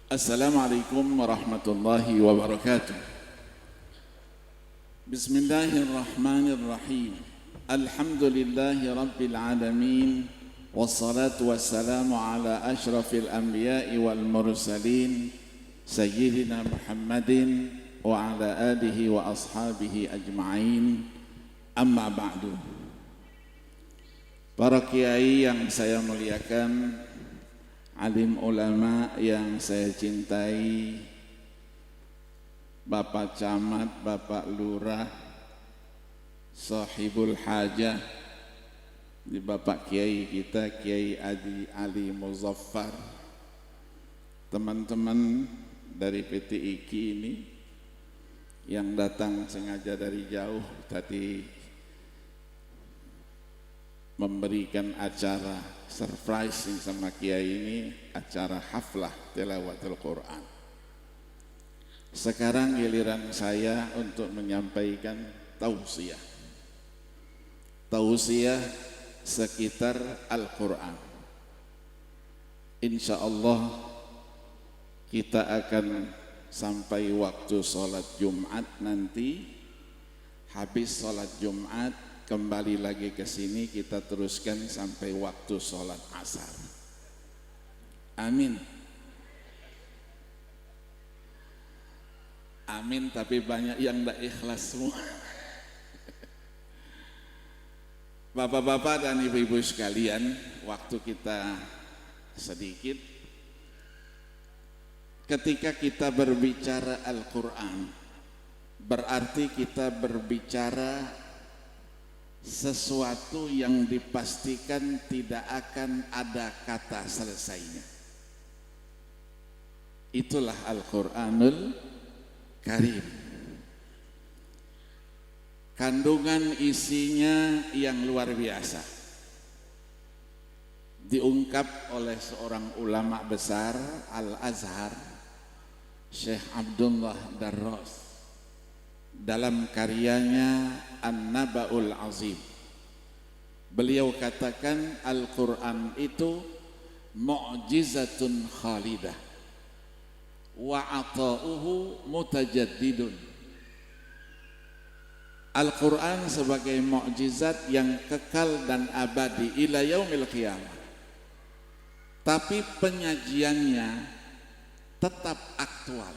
Assalamualaikum warahmatullahi wabarakatuh. Bismillahirrahmanirrahim. Alhamdulillahi rabbil alamin. Wassalatu wassalamu ala ashrafil anbiya'i wal mursalin Sayyidina Muhammadin wa ala alihi wa ashabihi ajma'in. Amma ba'du. Para kiai yang saya muliakan, alim ulama yang saya cintai, Bapak Camat, Bapak Lurah, Sahibul Hajah, di Bapak Kiai kita, Kiai Ali Muzaffar, teman-teman dari PT IKI ini yang datang sengaja dari jauh tadi memberikan acara surprising sama Kiai ini, acara haflah tilawatul Quran. Sekarang giliran saya untuk menyampaikan tausiah. Tausiah sekitar Al-Quran. Insya Allah kita akan sampai waktu sholat Jumat nanti. Habis sholat Jumat kembali lagi ke sini, kita teruskan sampai waktu sholat asar. Amin. Amin, tapi banyak yang tidak ikhlas semua. Bapak-bapak dan ibu-ibu sekalian, waktu kita sedikit. Ketika kita berbicara Al-Quran, berarti kita berbicara sesuatu yang dipastikan tidak akan ada kata selesainya. Itulah Al-Quranul Karim. Kandungan isinya yang luar biasa. Diungkap oleh seorang ulama besar Al-Azhar, Syekh Abdullah Darras, dalam karyanya An-Naba'ul Azim. Beliau katakan Al-Quran itu mu'jizatun khalidah wa ata'uhu mutajaddidun. Al-Quran sebagai mu'jizat yang kekal dan abadi ila yaumil qiyamah, tapi penyajiannya tetap aktual.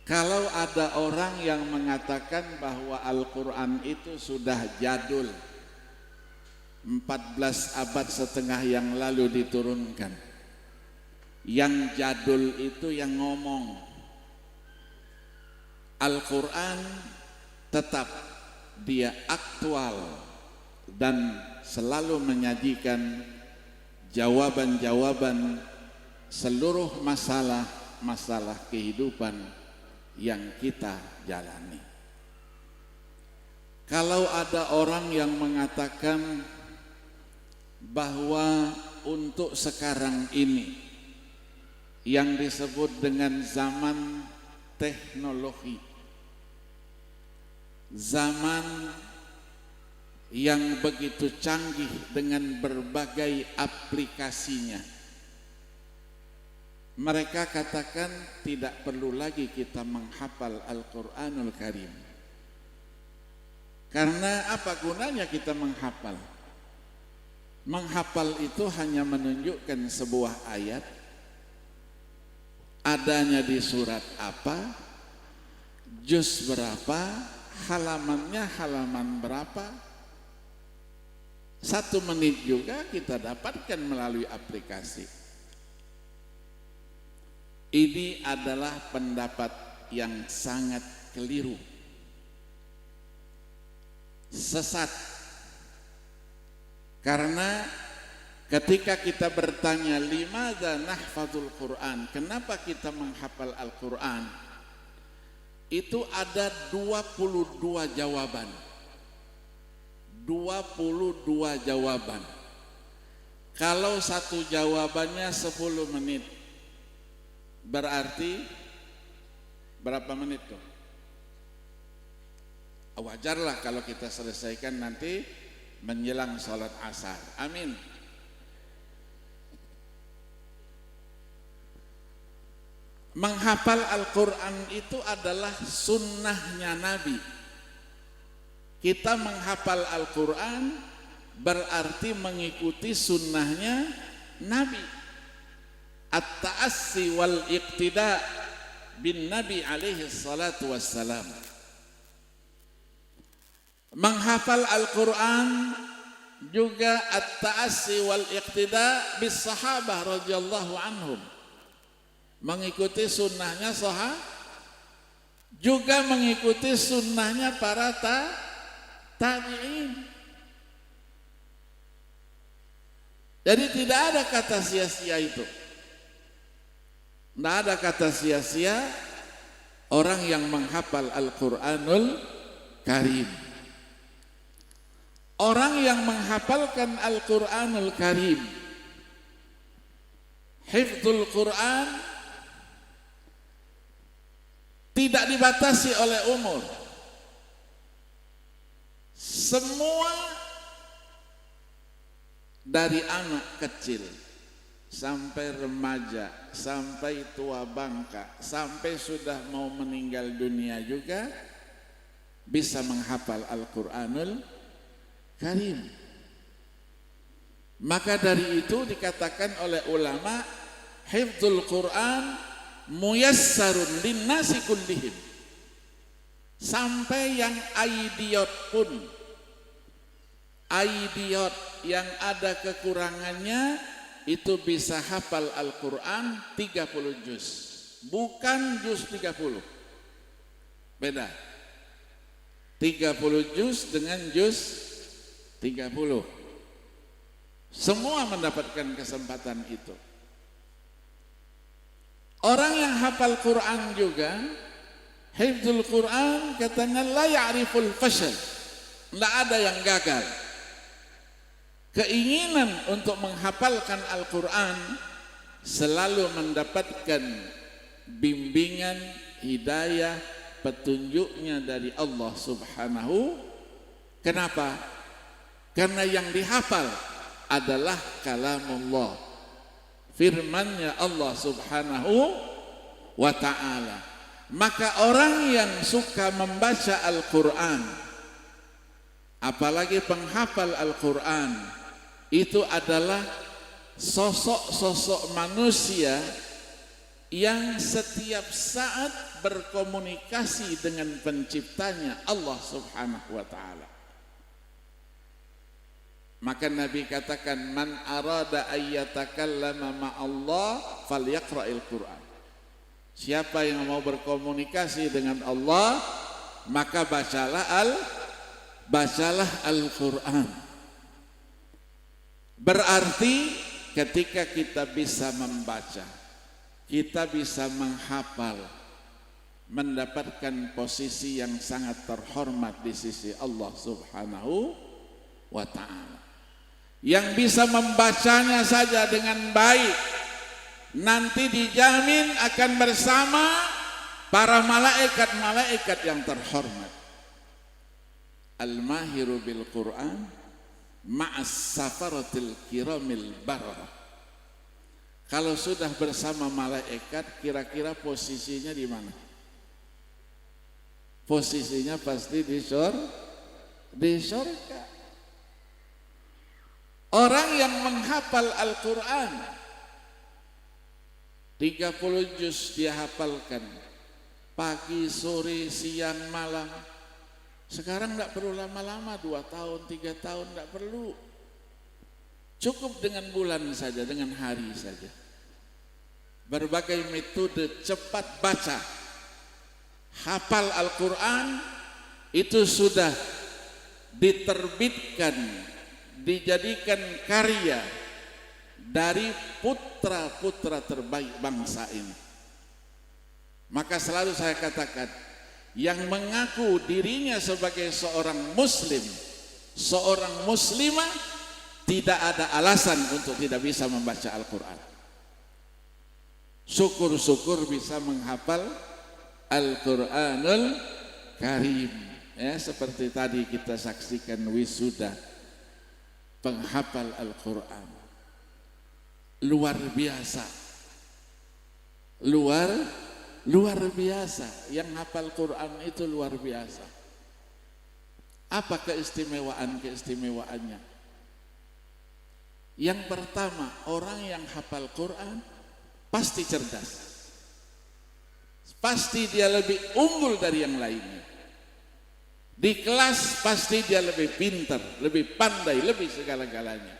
Kalau ada orang yang mengatakan bahwa Al-Quran itu sudah jadul, 14 abad setengah yang lalu diturunkan, yang jadul itu yang ngomong. Al-Quran tetap dia aktual dan selalu menyajikan jawaban-jawaban seluruh masalah kehidupan yang kita jalani. Kalau ada orang yang mengatakan bahwa untuk sekarang ini yang disebut dengan zaman teknologi, zaman yang begitu canggih dengan berbagai aplikasinya, mereka katakan tidak perlu lagi kita menghafal Al-Quranul Karim. Karena apa gunanya kita menghafal? Menghafal itu hanya menunjukkan sebuah ayat, adanya di surat apa, juz berapa, halamannya halaman berapa. 1 menit juga kita dapatkan melalui aplikasi. Ini adalah pendapat yang sangat keliru, sesat. Karena ketika kita bertanya limadza nahfadzul Quran, kenapa kita menghafal Al-Quran, itu ada 22 jawaban. 22 jawaban. Kalau satu jawabannya 10 menit, berarti berapa menit tuh? Wajarlah kalau kita selesaikan nanti menjelang sholat asar. Amin. menghafal Al-Quran itu adalah sunnahnya Nabi. Kita menghafal Al-Quran berarti mengikuti sunnahnya Nabi. At-ta'assi wal iqtida bin Nabi alaihi salatu wassalam. Menghafal Al-Quran juga at-ta'assi wal iqtida bis sahabah radhiyallahu anhum. Mengikuti sunnahnya sahabat, juga mengikuti sunnahnya para tabi'in. Jadi tidak ada kata sia-sia itu. Tidak ada kata sia-sia orang yang menghafal Al-Quranul Karim. Orang yang menghafalkan Al-Quranul Karim, hifdzul Quran, tidak dibatasi oleh umur. Semua dari anak kecil sampai remaja, sampai tua bangka, sampai sudah mau meninggal dunia juga bisa menghafal Al-Quranul Karim. Maka dari itu dikatakan oleh ulama, hifdzul Quran muyassarun linnasi kullihim. Sampai yang idiot pun, idiot yang ada kekurangannya itu bisa hafal Al-Quran 30 juz, bukan juz 30. Beda 30 juz dengan juz 30. Semua mendapatkan kesempatan itu. Orang yang hafal Quran juga, hifdzul Quran, katanya la ya'riful fashal, tidak ada yang gagal. Keinginan untuk menghafalkan Al-Quran selalu mendapatkan bimbingan, hidayah, petunjuknya dari Allah Subhanahu. Kenapa? Karena yang dihafal adalah kalamullah, firmannya Allah Subhanahu wa ta'ala. Maka orang yang suka membaca Al-Quran, apalagi penghafal Al-Quran, itu adalah sosok-sosok manusia yang setiap saat berkomunikasi dengan penciptanya Allah Subhanahu wa ta'ala. Maka Nabi katakan, man arada ayyatakallama ma'allah falyaqra'il Qur'an. Siapa yang mau berkomunikasi dengan Allah, maka bacalah Al-Quran. Berarti ketika kita bisa membaca, kita bisa menghafal, mendapatkan posisi yang sangat terhormat di sisi Allah Subhanahu wa ta'ala. Yang bisa membacanya saja dengan baik, nanti dijamin akan bersama para malaikat-malaikat yang terhormat. Al-mahiru bil Quran ma'as safaratil kiramil bararah. Kalau sudah bersama malaikat, kira-kira posisinya di mana? Posisinya pasti di surga. Orang yang menghafal Al-Quran 30 juz dia hafalkan pagi, sore, siang, malam. Sekarang tidak perlu lama-lama, 2 tahun, 3 tahun, tidak perlu. Cukup dengan bulan saja, dengan hari saja. Berbagai metode cepat baca, hafal Al-Quran itu sudah diterbitkan, dijadikan karya dari putra-putra terbaik bangsa ini. Maka selalu saya katakan, yang mengaku dirinya sebagai seorang muslim, seorang muslimah, tidak ada alasan untuk tidak bisa membaca Al-Quran. Syukur-syukur bisa menghafal Al-Quranul Karim. Ya, seperti tadi kita saksikan wisuda penghafal Al-Quran. Luar biasa. Luar luar biasa. Yang hafal Quran itu luar biasa. Apa keistimewaan-keistimewaannya? Yang pertama, orang yang hafal Quran pasti cerdas. Pasti dia lebih unggul dari yang lainnya. Di kelas pasti dia lebih pintar, lebih pandai, lebih segala-galanya.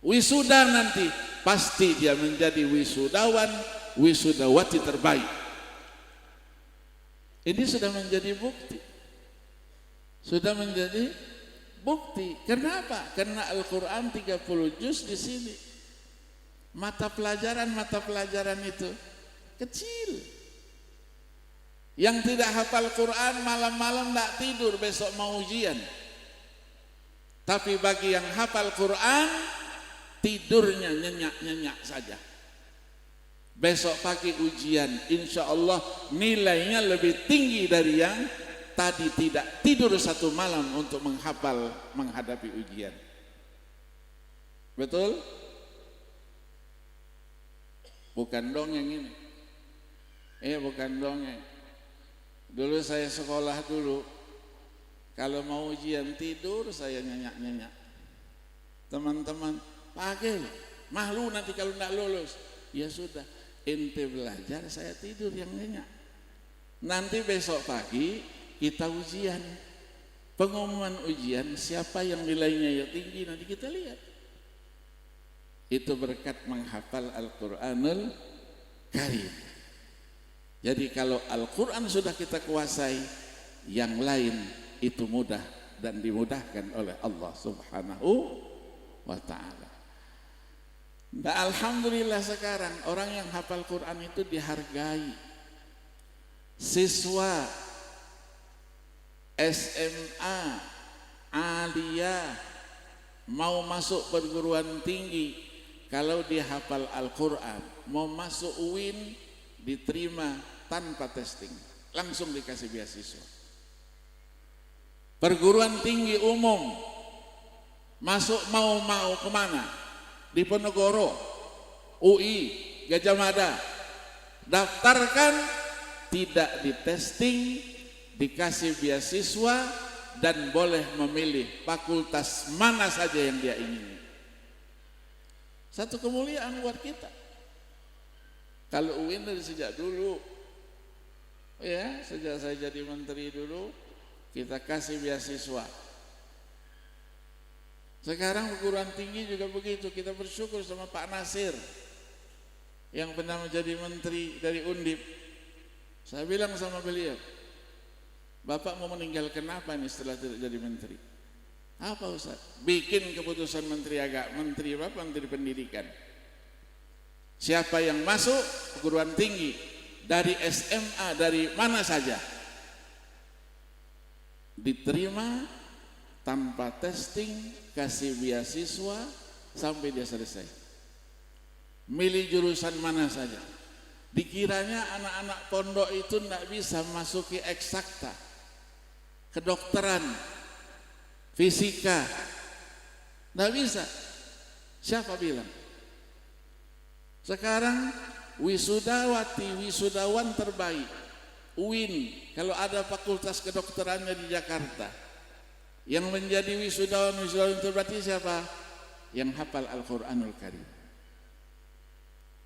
Wisuda nanti pasti dia menjadi wisudawan, wisudawati terbaik. Ini sudah menjadi bukti. Sudah menjadi bukti. Kenapa? Karena Al-Quran 30 juz di sini. Mata pelajaran itu kecil. Yang tidak hafal Quran malam-malam tidak tidur, besok mau ujian. Tapi bagi yang hafal Quran, tidurnya nyenyak-nyenyak saja. Besok pagi ujian, insya Allah nilainya lebih tinggi dari yang tadi tidak tidur satu malam untuk menghafal menghadapi ujian. Betul? Bukan dongeng ini. Bukan dongeng. Dulu saya sekolah dulu, kalau mau ujian tidur saya nyenyak-nyenyak. Teman-teman, pagi malu nanti kalau tidak lulus. Ya sudah, ente belajar, saya tidur yang nyenyak. Nanti besok pagi kita ujian. Pengumuman ujian, siapa yang nilainya yang tinggi nanti kita lihat. Itu berkat menghafal Al-Quranul Karim. Jadi kalau Al-Quran sudah kita kuasai, yang lain itu mudah dan dimudahkan oleh Allah Subhanahu wa ta'ala. Nah, alhamdulillah sekarang orang yang hafal Quran itu dihargai. Siswa SMA, aliyah, mau masuk perguruan tinggi, kalau dia hafal Al-Quran, mau masuk UIN, diterima tanpa testing, langsung dikasih beasiswa. Perguruan tinggi umum, masuk mau kemana? Diponegoro, UI, Gajah Mada, daftarkan, tidak ditesting, dikasih beasiswa dan boleh memilih fakultas mana saja yang dia ingini. Satu kemuliaan buat kita. Kalau UIN dari sejak dulu, ya sejak saya jadi menteri dulu, kita kasih beasiswa. Sekarang perguruan tinggi juga begitu. Kita bersyukur sama Pak Nasir yang pernah menjadi menteri dari Undip. Saya bilang sama beliau, Bapak mau meninggalkan apa nih setelah tidak jadi menteri? Apa Ustaz? Bikin keputusan menteri menteri pendidikan. Siapa yang masuk perguruan tinggi dari SMA, dari mana saja, diterima tanpa testing, kasih beasiswa sampai dia selesai. Milih jurusan mana saja. Dikiranya anak-anak pondok itu tidak bisa masuki eksakta, kedokteran, fisika, tidak bisa. Siapa bilang? Sekarang wisudawati, wisudawan terbaik UIN, kalau ada fakultas kedokterannya di Jakarta, yang menjadi wisudawan terbaik siapa? Yang hafal Al-Quranul Karim.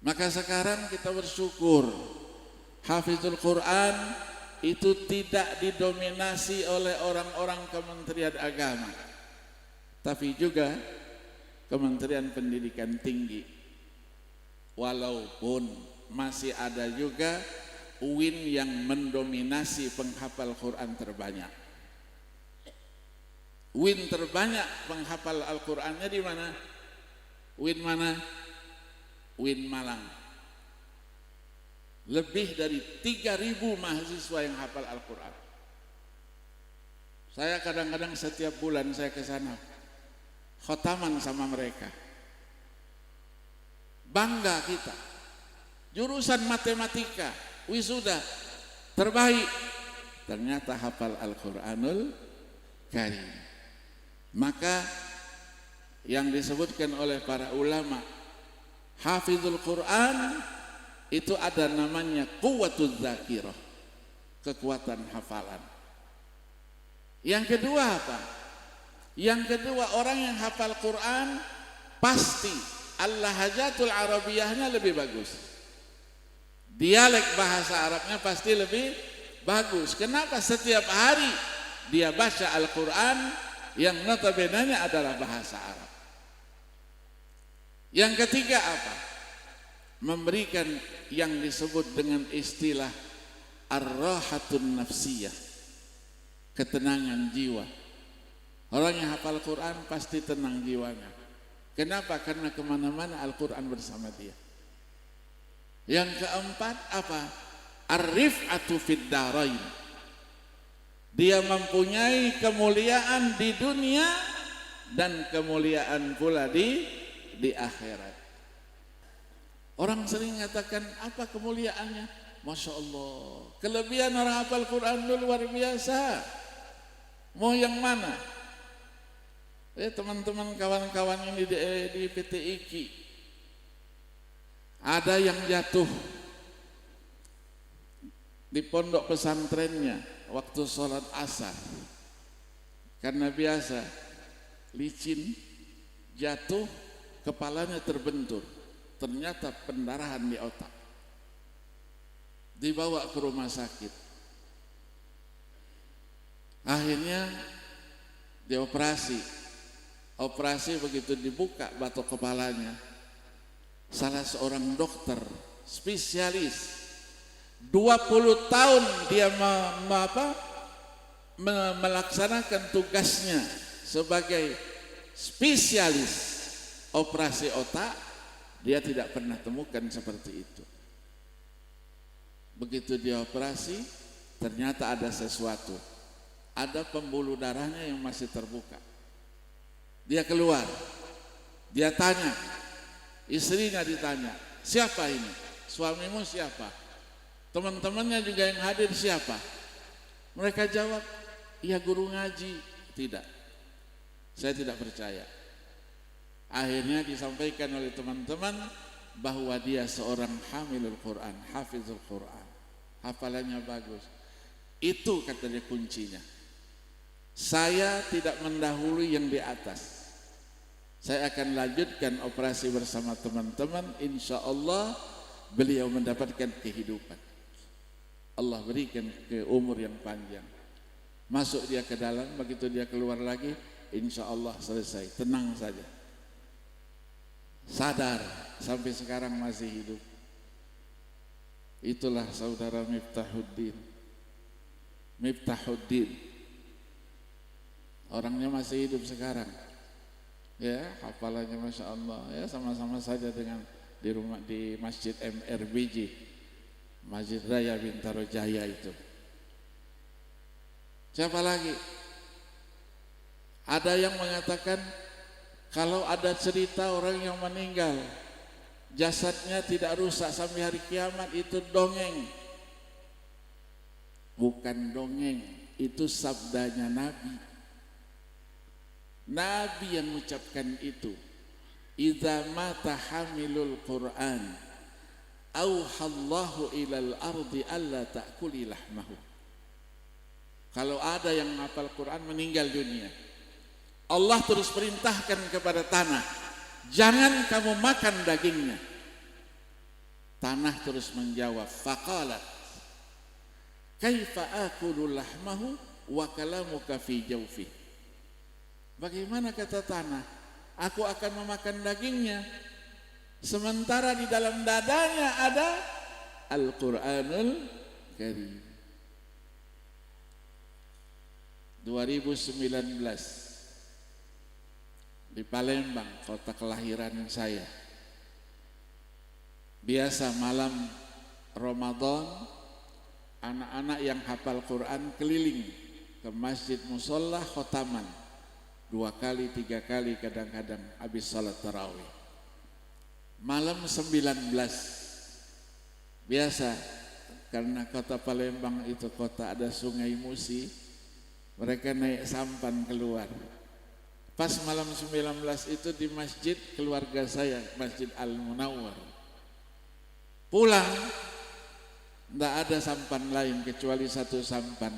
Maka sekarang kita bersyukur Hafizul Quran itu tidak didominasi oleh orang-orang Kementerian Agama, tapi juga Kementerian Pendidikan Tinggi. Walaupun masih ada juga UIN yang mendominasi penghafal Quran terbanyak. UIN terbanyak penghafal Al-Qurannya di mana? UIN mana? UIN Malang. Lebih dari 3.000 mahasiswa yang hafal Al-Quran. Saya kadang-kadang setiap bulan saya ke sana, khotaman sama mereka. Bangga kita. Jurusan matematika, wisuda terbaik, ternyata hafal Al-Quranul Karim. Maka yang disebutkan oleh para ulama, Hafizul Quran itu ada namanya quwwatul dzakirah, kekuatan hafalan. Yang kedua apa? Yang kedua, orang yang hafal Quran pasti al-lahajatul arabiyahnya lebih bagus. Dialek bahasa Arabnya pasti lebih bagus. Kenapa? Setiap hari dia baca Al-Quran yang notabene adalah bahasa Arab. Yang ketiga apa? Memberikan yang disebut dengan istilah ar-rahatun nafsiyah, ketenangan jiwa. Orang yang hafal Quran pasti tenang jiwanya. Kenapa? Karena kemana-mana Al-Quran bersama dia. Yang keempat apa? Ar-rif'atu fid darain. Dia mempunyai kemuliaan di dunia dan kemuliaan pula di akhirat. Orang sering mengatakan apa kemuliaannya? Masya Allah, kelebihan orang hafal Quran itu luar biasa. Mau yang mana? Teman-teman kawan-kawan ini di PT IKI, ada yang jatuh di pondok pesantrennya waktu sholat asar karena biasa licin, jatuh, kepalanya terbentur, ternyata pendarahan di otak, dibawa ke rumah sakit, akhirnya dioperasi. Operasi begitu dibuka batok kepalanya, salah seorang dokter spesialis 20 tahun dia melaksanakan tugasnya sebagai spesialis operasi otak, dia tidak pernah temukan seperti itu. Begitu dia operasi, ternyata ada sesuatu, ada pembuluh darahnya yang masih terbuka. Dia keluar, dia tanya, istrinya ditanya, siapa ini? Suamimu siapa? Teman-temannya juga yang hadir siapa? Mereka jawab, iya guru ngaji. Tidak, saya tidak percaya. Akhirnya disampaikan oleh teman-teman bahwa dia seorang hamilul Quran, hafizul Quran, hafalannya bagus. Itu katanya kuncinya. Saya tidak mendahului yang di atas. Saya akan lanjutkan operasi bersama teman-teman. Insya Allah beliau mendapatkan kehidupan. Allah berikan ke umur yang panjang. Masuk dia ke dalam, begitu dia keluar lagi, insya Allah selesai. Tenang saja. Sadar, sampai sekarang masih hidup. Itulah saudara Miftahuddin. Miftahuddin. Orangnya masih hidup sekarang, ya, hafalannya masya Allah, ya, sama-sama saja dengan di Masjid MRBJ, Masjid Raya Bintaro Jaya itu. Siapa lagi? Ada yang mengatakan kalau ada cerita orang yang meninggal jasadnya tidak rusak sampai hari kiamat, itu dongeng. Bukan dongeng, itu sabdanya Nabi. Nabi yang mengucapkan itu. Idza mata hamilul Quran auhallahu ilal ardi alla ta'kuli lahmahu. Kalau ada yang hafal Quran meninggal dunia, Allah terus perintahkan kepada tanah, jangan kamu makan dagingnya. Tanah terus menjawab, faqalat kaifa akulu lahmahu wa kalamuka fi jawfi. Bagaimana kata tanah, aku akan memakan dagingnya sementara di dalam dadanya ada Al-Quranul Karim. 2019 di Palembang, kota kelahiran saya. Biasa malam Ramadan, anak-anak yang hafal Quran keliling ke masjid musola khotaman 2 kali 3 kali kadang-kadang habis salat tarawih. Malam 19 biasa, karena kota Palembang itu kota ada sungai Musi, mereka naik sampan keluar. Pas malam 19 itu di masjid keluarga saya, Masjid Al-Munawwar, Pulang, tidak ada sampan lain kecuali satu sampan.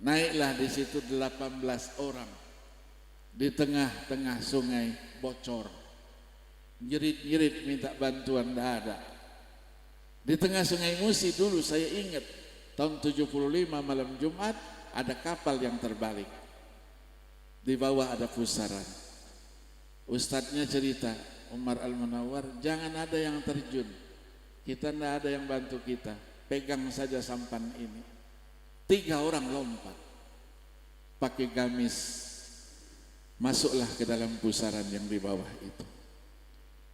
Naiklah di situ 18 orang. Di tengah-tengah sungai bocor. Jerit-jerit minta bantuan, tidak ada. Di tengah sungai Musi dulu saya ingat, tahun 75 malam Jumat, ada kapal yang terbalik. Di bawah ada pusaran. Ustadznya cerita, Umar Al-Munawwar, jangan ada yang terjun. Kita tidak ada yang bantu kita. Pegang saja sampan ini. 3 orang lompat. Pakai gamis. Masuklah ke dalam pusaran yang di bawah itu.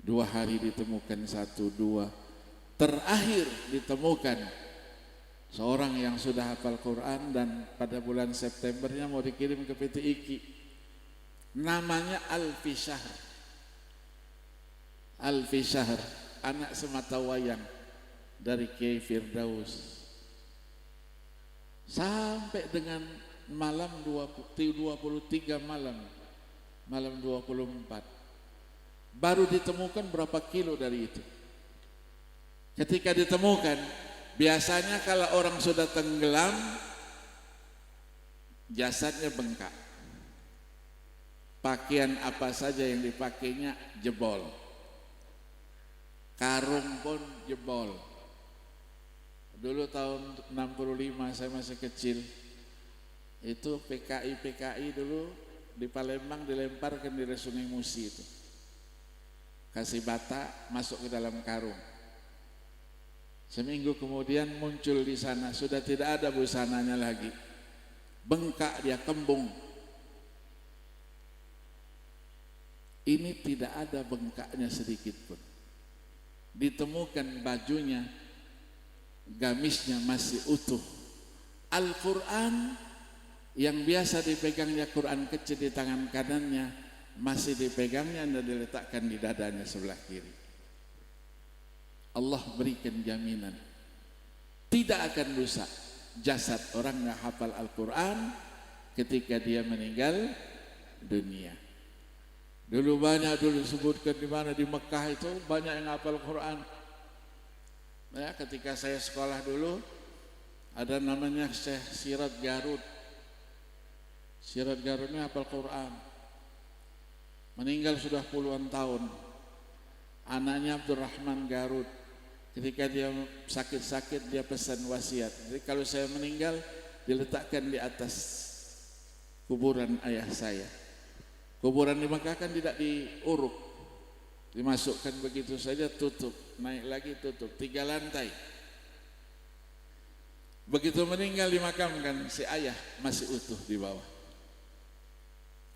2 hari ditemukan 1, 2. Terakhir ditemukan seorang yang sudah hafal Quran dan pada bulan Septembernya mau dikirim ke PT IKI. Namanya Alfi Syahr. Alfi Syahr, anak sematawayang dari Kiai Firdaus. Sampai dengan malam 23 malam 24. Baru ditemukan berapa kilo dari itu. Ketika ditemukan, biasanya kalau orang sudah tenggelam, jasadnya bengkak. Pakaian apa saja yang dipakainya jebol. Karung pun jebol. Dulu tahun 65 saya masih kecil. Itu PKI dulu di Palembang dilemparkan di Sungai Musi itu. Kasih bata masuk ke dalam karung. Seminggu kemudian muncul di sana, sudah tidak ada busananya lagi. Bengkak dia, kembung. Ini tidak ada bengkaknya sedikit pun. Ditemukan bajunya, gamisnya masih utuh. Al-Quran yang biasa dipegangnya, Quran kecil di tangan kanannya, masih dipegangnya dan diletakkan di dadanya sebelah kiri. Allah berikan jaminan tidak akan rusak jasad orang yang hafal Al-Quran ketika dia meninggal dunia. Dulu banyak disebutkan di mana, di Mekah itu banyak yang hafal Quran. Ya, ketika saya sekolah dulu ada namanya Syekh Sirat Garut. Sirat Garut ini hafal Quran. Meninggal sudah puluhan tahun. Anaknya Abdurrahman Garut. Ketika dia sakit-sakit dia pesan wasiat. Jadi kalau saya meninggal diletakkan di atas kuburan ayah saya. Kuburan di Mekah kan tidak diuruk, dimasukkan begitu saja, tutup, naik lagi tutup, 3 lantai. Begitu meninggal dimakamkan, si ayah masih utuh di bawah.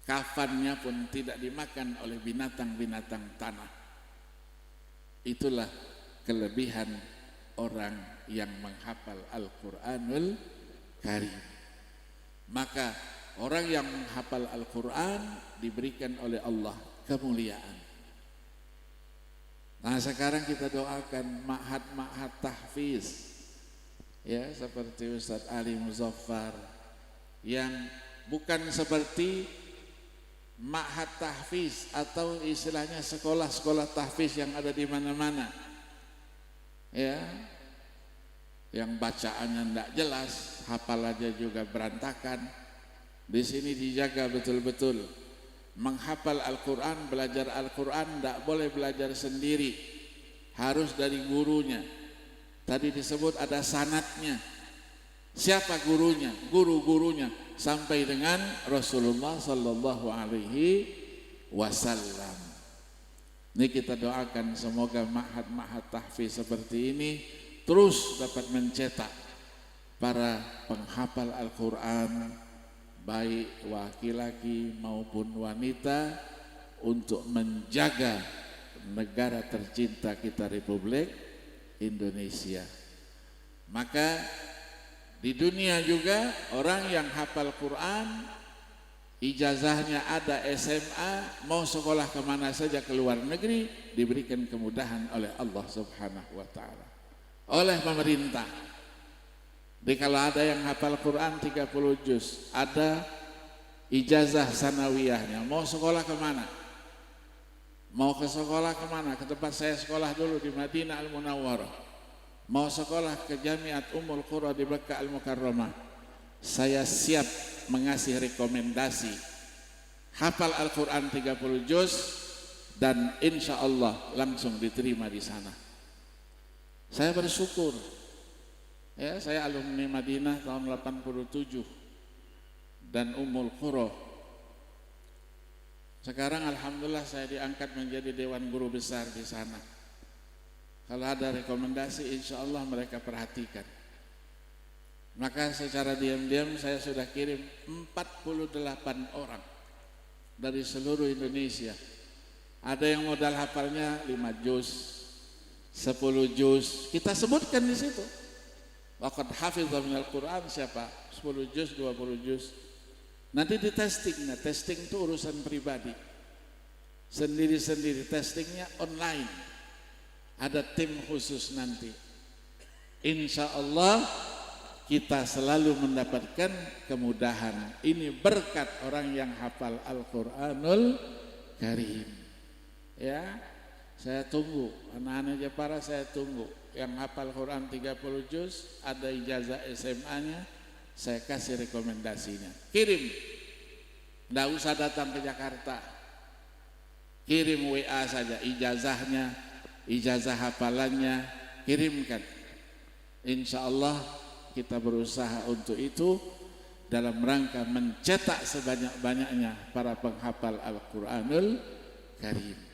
Kafannya pun tidak dimakan oleh binatang-binatang tanah. Itulah kelebihan orang yang menghafal Al-Quranul Karim. Maka orang yang menghafal Al-Quran diberikan oleh Allah kemuliaan. Nah sekarang kita doakan ma'had tahfiz, ya, seperti Ustaz Ali Muzaffar, yang bukan seperti ma'had tahfiz atau istilahnya sekolah-sekolah tahfiz yang ada di mana-mana, ya, yang bacaannya tidak jelas, hafalannya juga berantakan. Di sini dijaga betul-betul. Menghafal Al-Quran, belajar Al-Quran tidak boleh belajar sendiri, harus dari gurunya. Tadi disebut ada sanadnya. Siapa gurunya? Guru-gurunya sampai dengan Rasulullah Sallallahu Alaihi Wasallam. Ini kita doakan semoga ma'had tahfiz seperti ini terus dapat mencetak para penghafal Al-Quran, baik laki-laki maupun wanita, untuk menjaga negara tercinta kita Republik Indonesia. Maka di dunia juga orang yang hafal Quran, ijazahnya ada SMA, mau sekolah kemana saja ke luar negeri, diberikan kemudahan oleh Allah Subhanahu wa Ta'ala, oleh pemerintah. Jadi kalau ada yang hafal Quran 30 juz, ada ijazah sanawiyahnya, mau sekolah kemana? Mau ke sekolah kemana? Ke tempat saya sekolah dulu di Madinah Al-Munawwarah. Mau sekolah ke Jamiat Ummul Qura di Makkah Al-Mukarramah. Saya siap mengasih rekomendasi. Hafal Al-Quran 30 juz dan insya Allah langsung diterima di sana. Saya bersyukur. Ya, saya alumni Madinah tahun 87 dan Ummul Qura. Sekarang alhamdulillah saya diangkat menjadi dewan guru besar di sana. Kalau ada rekomendasi insya Allah mereka perhatikan. Maka secara diam-diam saya sudah kirim 48 orang dari seluruh Indonesia. Ada yang modal hafalnya 5 juz, 10 juz. Kita sebutkan di situ. Waqad hafidha minal Qur'an siapa? 10 juz, 20 juz. Nanti di testing, nah testing itu urusan pribadi. Sendiri-sendiri, testingnya online. Ada tim khusus nanti. Insya Allah kita selalu mendapatkan kemudahan. Ini berkat orang yang hafal Al-Quranul Karim. Ya, saya tunggu. Anak-anak Jepara saya tunggu. Yang hafal Quran 30 juz, ada ijazah SMA-nya. Saya kasih rekomendasinya. Kirim. Tidak usah datang ke Jakarta. Kirim WA saja ijazahnya, ijazah hafalannya, kirimkan. Insya Allah kita berusaha untuk itu dalam rangka mencetak sebanyak-banyaknya para penghafal Al-Quranul Karim.